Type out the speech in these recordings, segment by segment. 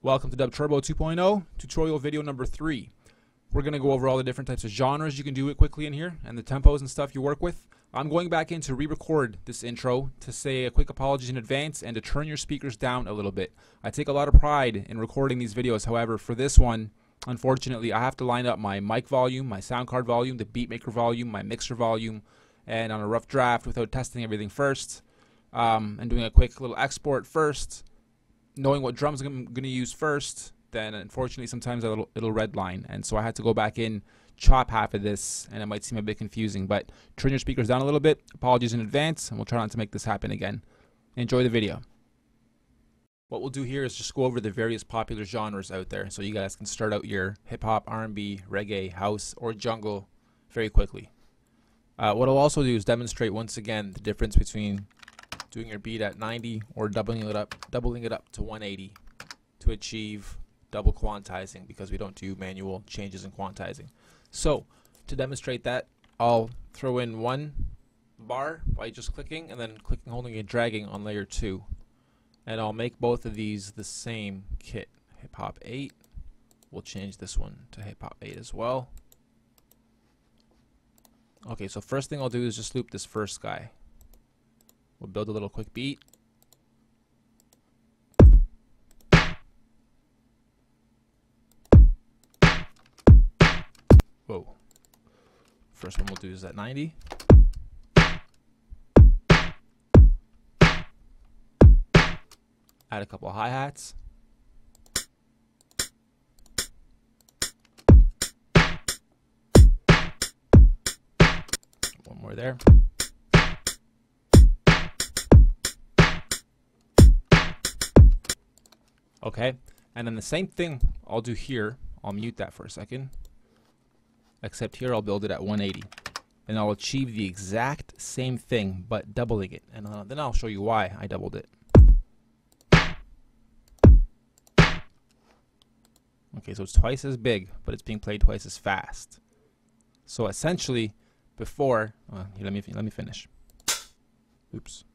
Welcome to DubTurbo 2.0, tutorial video number 3. We're going to go over all the different types of genres you can do it quickly in here and the tempos and stuff you work with. I'm going back in to re-record this intro to say a quick apology in advance and to turn your speakers down a little bit. I take a lot of pride in recording these videos, however, for this one, unfortunately, I have to line up my mic volume, my sound card volume, the beatmaker volume, my mixer volume, and on a rough draft without testing everything first, and doing a quick little export first. Knowing what drums I'm going to use first, then unfortunately sometimes it'll redline, and so I had to go back in, chop half of this, and it might seem a bit confusing, but turn your speakers down a little bit. Apologies in advance, and we'll try not to make this happen again. Enjoy the video. What we'll do here is just go over the various popular genres out there, so you guys can start out your hip-hop, R&B, reggae, house, or jungle very quickly. What I'll also do is demonstrate once again the difference between doing your beat at 90 or doubling it up to 180 to achieve double quantizing, because we don't do manual changes in quantizing. So to demonstrate that, I'll throw in one bar by just clicking and then clicking, holding and dragging on layer 2, and I'll make both of these the same kit. Hip Hop 8, we'll change this one to Hip Hop 8 as well. Okay, so first thing I'll do is just loop this first guy. We'll build a little quick beat. Whoa. First one we'll do is at 90. Add a couple of hi-hats. One more there. Okay, and then the same thing I'll do here. I'll mute that for a second. Except here I'll build it at 180. And I'll achieve the exact same thing, but doubling it. And then I'll show you why I doubled it. Okay, so it's twice as big, but it's being played twice as fast. So essentially, before, here, let me finish. Oops.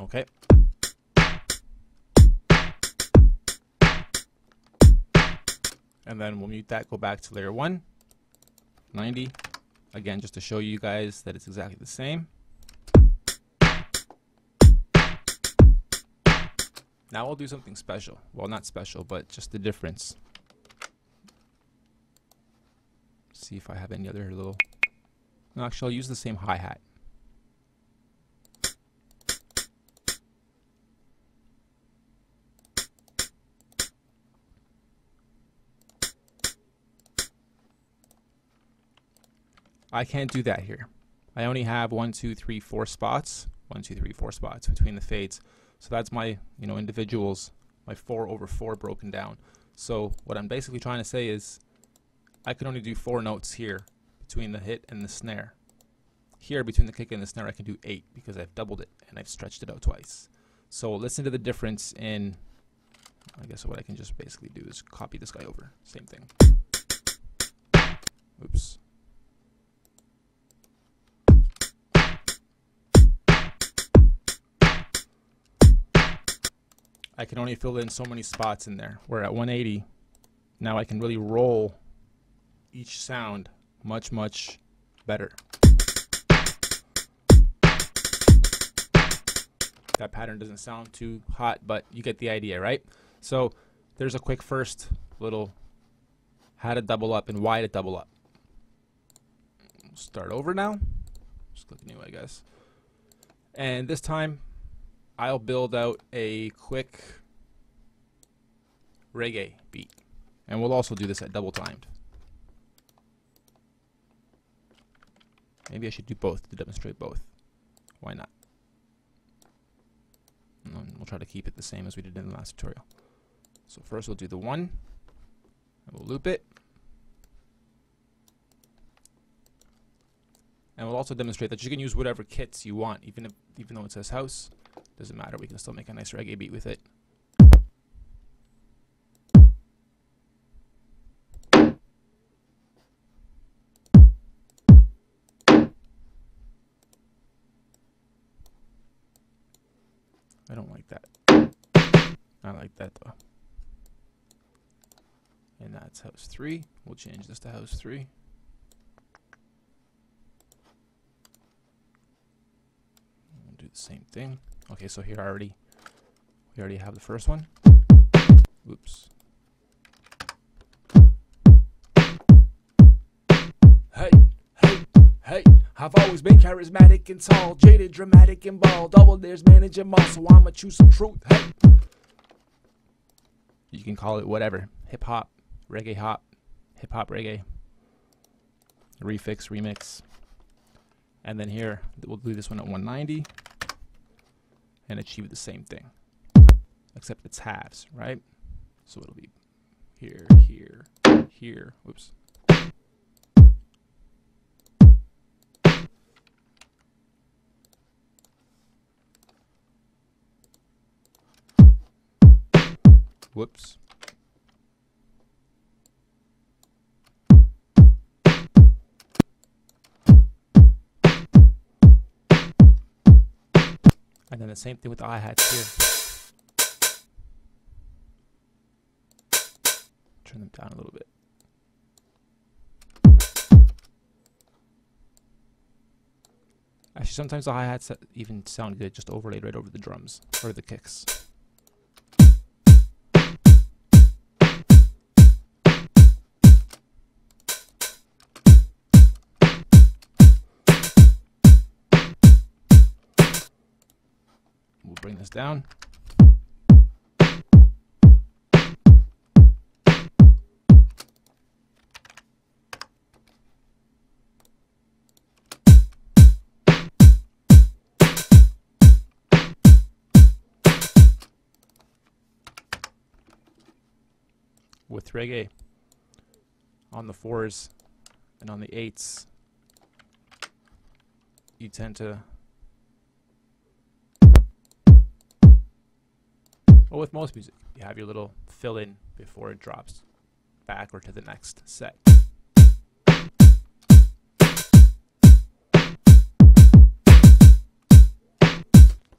Okay. And then we'll mute that, go back to layer 1, 90. Again, just to show you guys that it's exactly the same. Now we'll do something special. Well, not special, but just the difference. See if I have any other little... No, actually, I'll use the same hi-hat. I can't do that here. I only have 1, 2, 3, 4 spots. 1, 2, 3, 4 spots between the fades. So that's my, individuals, my 4/4 broken down. So what I'm basically trying to say is I can only do 4 notes here between the hit and the snare. Here between the kick and the snare I can do 8 because I've doubled it and I've stretched it out twice. So listen to the difference in, I guess what I can just basically do is copy this guy over. Same thing. Oops. I can only fill in so many spots in there, where at 180, now I can really roll each sound much, much better. That pattern doesn't sound too hot, but you get the idea, right? So there's a quick first little how to double up and why to double up. Start over now. Just click new, I guess. And this time, I'll build out a quick reggae beat. And we'll also do this at double timed. Maybe I should do both to demonstrate both. Why not? And we'll try to keep it the same as we did in the last tutorial. So first we'll do the 1, and we'll loop it. And we'll also demonstrate that you can use whatever kits you want, even though it says house. Doesn't matter, we can still make a nice reggae beat with it. I don't like that. I like that though. And that's house 3. We'll change this to house 3. We'll do the same thing. Okay, so here we already have the first one. Oops. Hey, hey, hey. I've always been charismatic and tall, jaded, dramatic and bald. Double dares managing all, so I'ma choose some truth. Hey. You can call it whatever. Hip hop, reggae hop, hip hop reggae, refix, remix. And then here we'll do this one at 190 and achieve the same thing, except it's halves, right? So it'll be here, here, here. Whoops. Whoops. And then the same thing with the hi-hats here. Turn them down a little bit. Actually, sometimes the hi-hats even sound good, just overlaid right over the drums or the kicks. We'll bring this down. With reggae on the 4s and on the 8s, you tend to, well, with most music, you have your little fill in before it drops back or to the next set.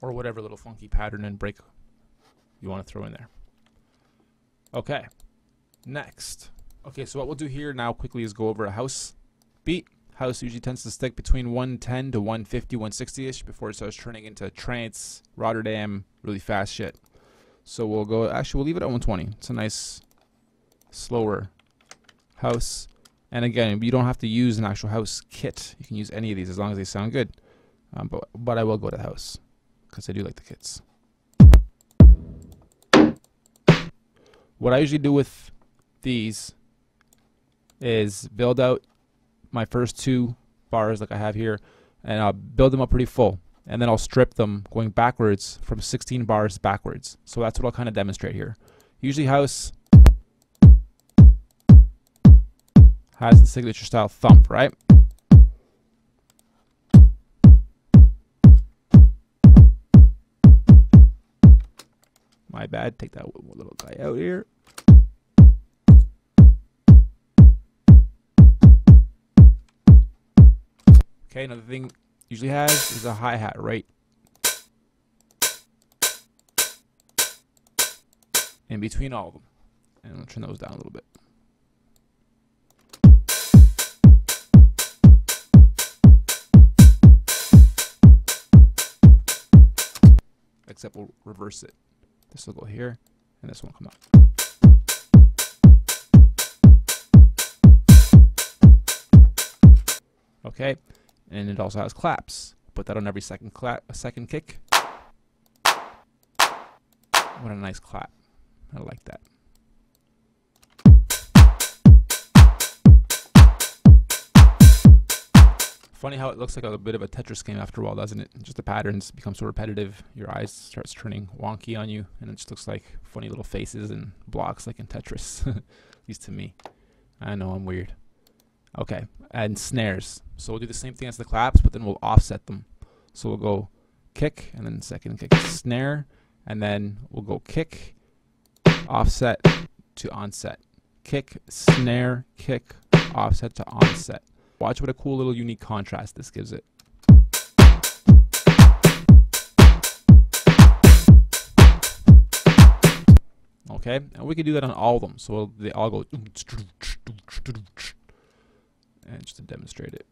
Or whatever little funky pattern and break you want to throw in there. Okay. Next. Okay, so what we'll do here now quickly is go over a house beat. House usually tends to stick between 110 to 150, 160-ish before it starts turning into trance, Rotterdam, really fast shit. So we'll go, actually we'll leave it at 120. It's a nice, slower house. And again, you don't have to use an actual house kit. You can use any of these as long as they sound good. But I will go to the house because I do like the kits. What I usually do with these is build out my first 2 bars like I have here, and I'll build them up pretty full, and then I'll strip them going backwards from 16 bars backwards. So that's what I'll kind of demonstrate here. Usually house has the signature style thump, right? My bad, take that little guy out here. Okay, another thing usually has is a hi-hat right in between all of them. And I'll turn those down a little bit. Except we'll reverse it. This will go here, and this one will come up. Okay, and it also has claps. Put that on every second kick. What a nice clap. I like that. Funny how it looks like a bit of a Tetris game after a while, doesn't it? Just the patterns become so repetitive, your eyes starts turning wonky on you, and it just looks like funny little faces and blocks like in Tetris, at least to me. I know, I'm weird. Okay, and snares. So we'll do the same thing as the claps, but then we'll offset them. So we'll go kick, and then second kick, snare, and then we'll go kick, offset to onset. Kick, snare, kick, offset to onset. Watch what a cool little unique contrast this gives it. Okay, and we can do that on all of them, so they all go. And just to demonstrate it.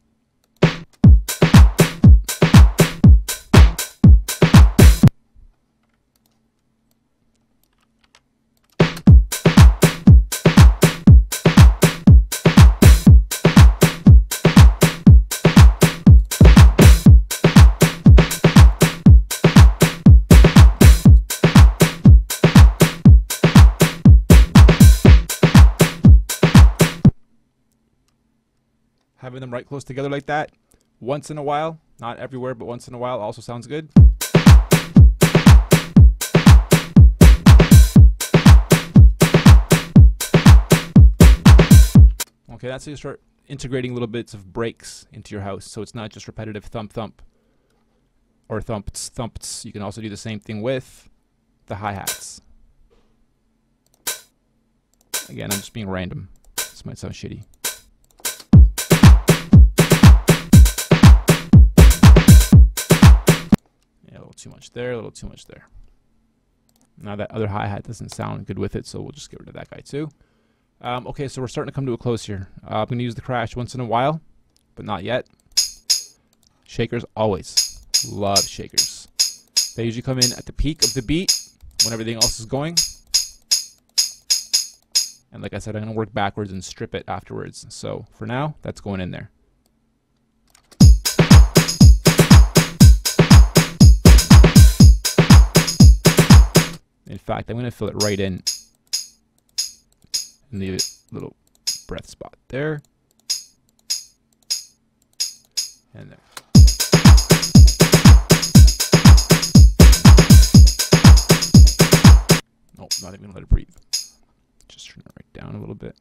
Having them right close together like that, once in a while, not everywhere, but once in a while also sounds good. Okay, that's how you start integrating little bits of breaks into your house, so it's not just repetitive thump thump or thumps thumps. You can also do the same thing with the hi-hats. Again, I'm just being random. This might sound shitty. A little too much there, a little too much there. Now that other hi-hat doesn't sound good with it, so we'll just get rid of that guy too. Okay, so we're starting to come to a close here. I'm going to use the crash once in a while, but not yet. Shakers, always. Love shakers. They usually come in at the peak of the beat when everything else is going. And like I said, I'm going to work backwards and strip it afterwards. So for now, that's going in there. In fact, I'm going to fill it right in the little breath spot there. And there. Nope, not even going to let it breathe. Just turn it right down a little bit.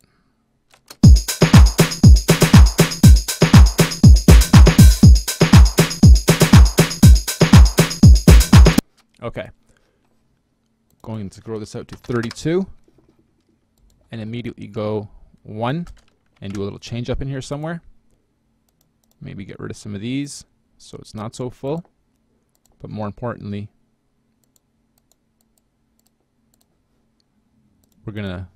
Okay. Going to grow this out to 32 and immediately go 1 and do a little change up in here somewhere. Maybe get rid of some of these so it's not so full, but more importantly, we're gonna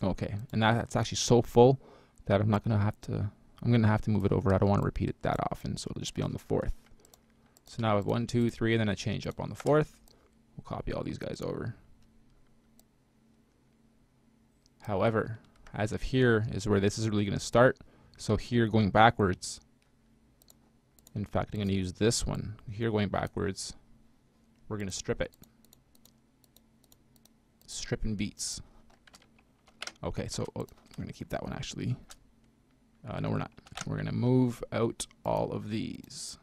okay, and that's actually so full that I'm gonna have to move it over. I don't want to repeat it that often, so it'll just be on the 4th. So now I have 1, 2, 3, and then I change up on the 4th. We'll copy all these guys over. However, as of here is where this is really going to start. So here going backwards, in fact, I'm going to use this one. Here going backwards, we're going to strip it. Stripping beats. Okay, so we're going to keep that one actually. No, we're not. We're going to move out all of these.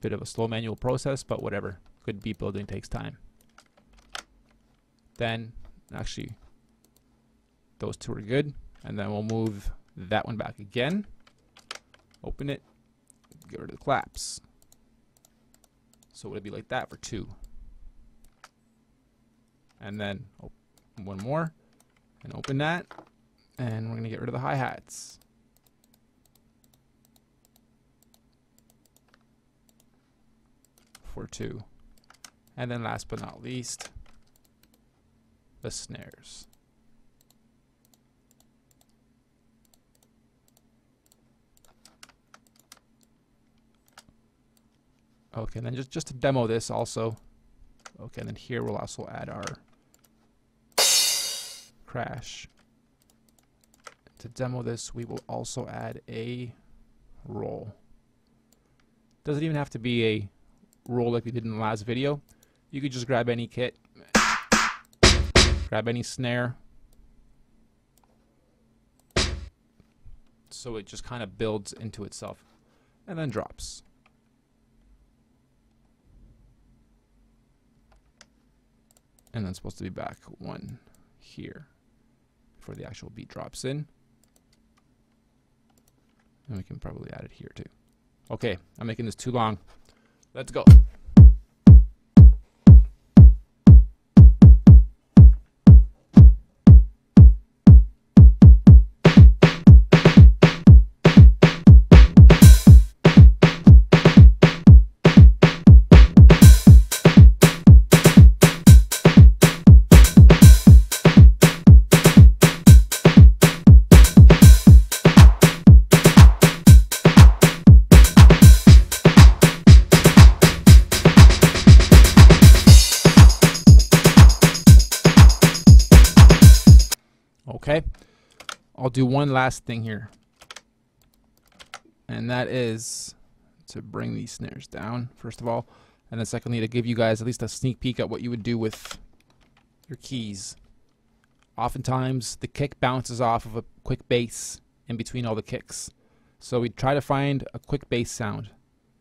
Bit of a slow manual process, but whatever. Good beat building takes time. Then, actually, those two are good. And then we'll move that one back again. Open it. Get rid of the claps. So it'll be like that for 2. And then one more. And open that. And we're going to get rid of the hi-hats. For 2. And then last but not least, the snares. Okay, and then just to demo this also. Okay, and then here we'll also add our crash. To demo this, we will also add a roll. Doesn't even have to be a roll like we did in the last video. You could just grab any kit, grab any snare, so it just kind of builds into itself and then drops. And then it's supposed to be back 1 here before the actual beat drops in. And we can probably add it here too. Okay, I'm making this too long. Let's go. Okay, I'll do one last thing here, and that is to bring these snares down, first of all, and then secondly, to give you guys at least a sneak peek at what you would do with your keys. Oftentimes, the kick bounces off of a quick bass in between all the kicks, so we try to find a quick bass sound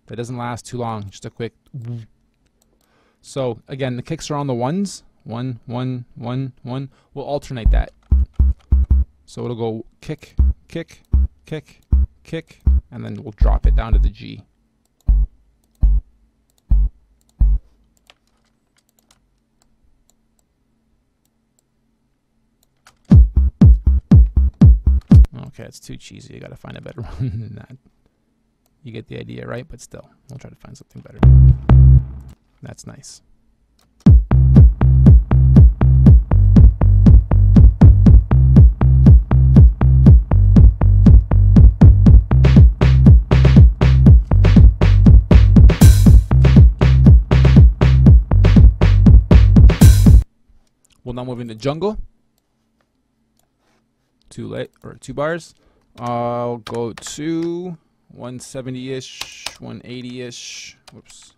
that doesn't last too long, just a quick. So again, the kicks are on the ones, 1, 1, 1, 1. We'll alternate that. So it'll go kick, kick, kick, kick, and then we'll drop it down to the G. Okay, it's too cheesy. You gotta find a better one than that. You get the idea, right? But still, we'll try to find something better. That's nice. We'll now move into jungle. Two bars. I'll go to 170-ish, 180-ish. Whoops.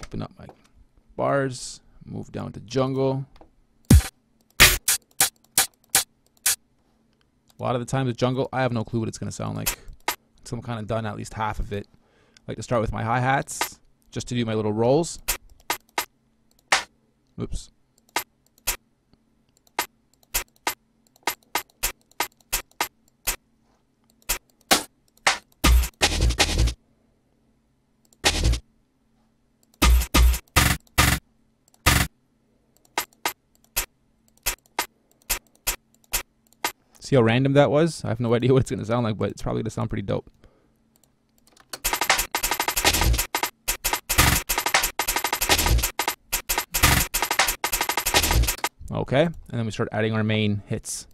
Open up my bars. Move down to jungle. A lot of the time with jungle, I have no clue what it's going to sound like until I'm kind of done at least half of it. I like to start with my hi-hats just to do my little rolls. Oops. See how random that was? I have no idea what it's going to sound like, but it's probably going to sound pretty dope. Okay, and then we start adding our main hits.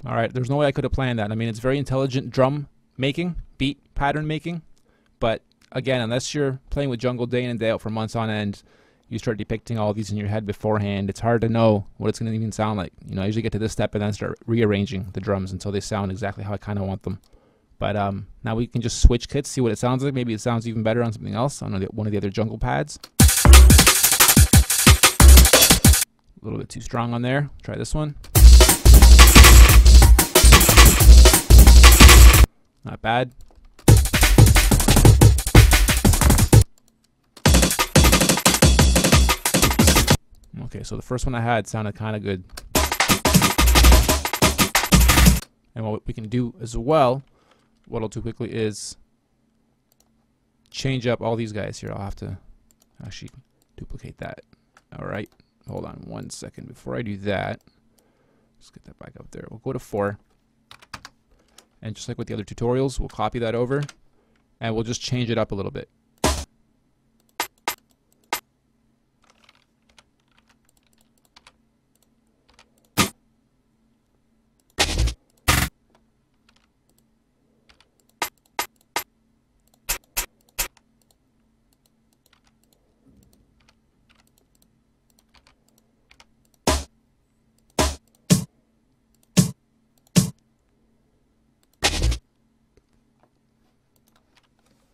All right, there's no way I could have planned that. I mean, it's very intelligent drum making, beat pattern making. But again, unless you're playing with jungle day in and day out for months on end, you start depicting all these in your head beforehand. It's hard to know what it's going to even sound like. You know, I usually get to this step and then start rearranging the drums until they sound exactly how I kind of want them. But now we can just switch kits, see what it sounds like. Maybe it sounds even better on something else, on one of the other jungle pads. A little bit too strong on there. Try this one. Not bad. Okay, so the first one I had sounded kind of good. And what we can do as well, what I'll do quickly is change up all these guys here. I'll have to actually duplicate that. All right, hold on 1 second. Before I do that, let's get that back up there. We'll go to 4. And just like with the other tutorials, we'll copy that over and we'll just change it up a little bit.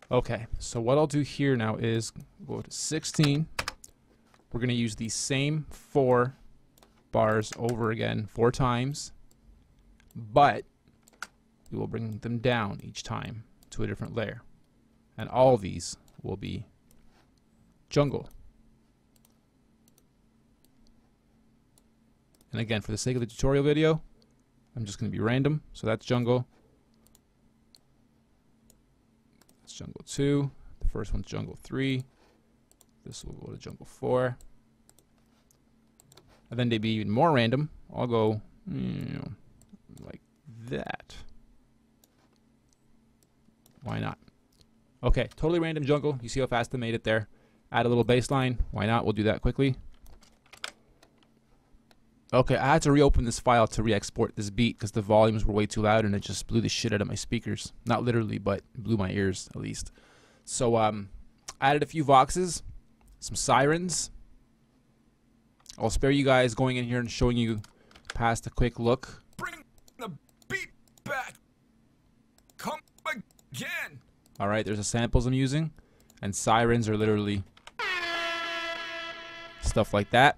Okay, so what I'll do here now is go to 16. We're going to use the same 4 bars over again 4 times, but we will bring them down each time to a different layer. And all of these will be jungle. And again, for the sake of the tutorial video, I'm just going to be random. So that's jungle. That's jungle 2. The first one's jungle 3. This will go to jungle 4. And then they'd be even more random. I'll go like that. Why not? Okay, totally random jungle. You see how fast I made it there. Add a little bass line. Why not? We'll do that quickly. Okay, I had to reopen this file to re-export this beat because the volumes were way too loud and it just blew the shit out of my speakers. Not literally, but blew my ears at least. So added a few voxes, some sirens. I'll spare you guys going in here and showing you past a quick look. Bring the beat back. Come again. All right, there's the samples I'm using, and sirens are literally stuff like that.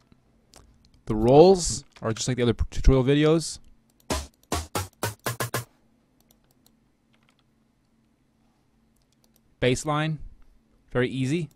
The rolls are just like the other tutorial videos. Bass line, very easy.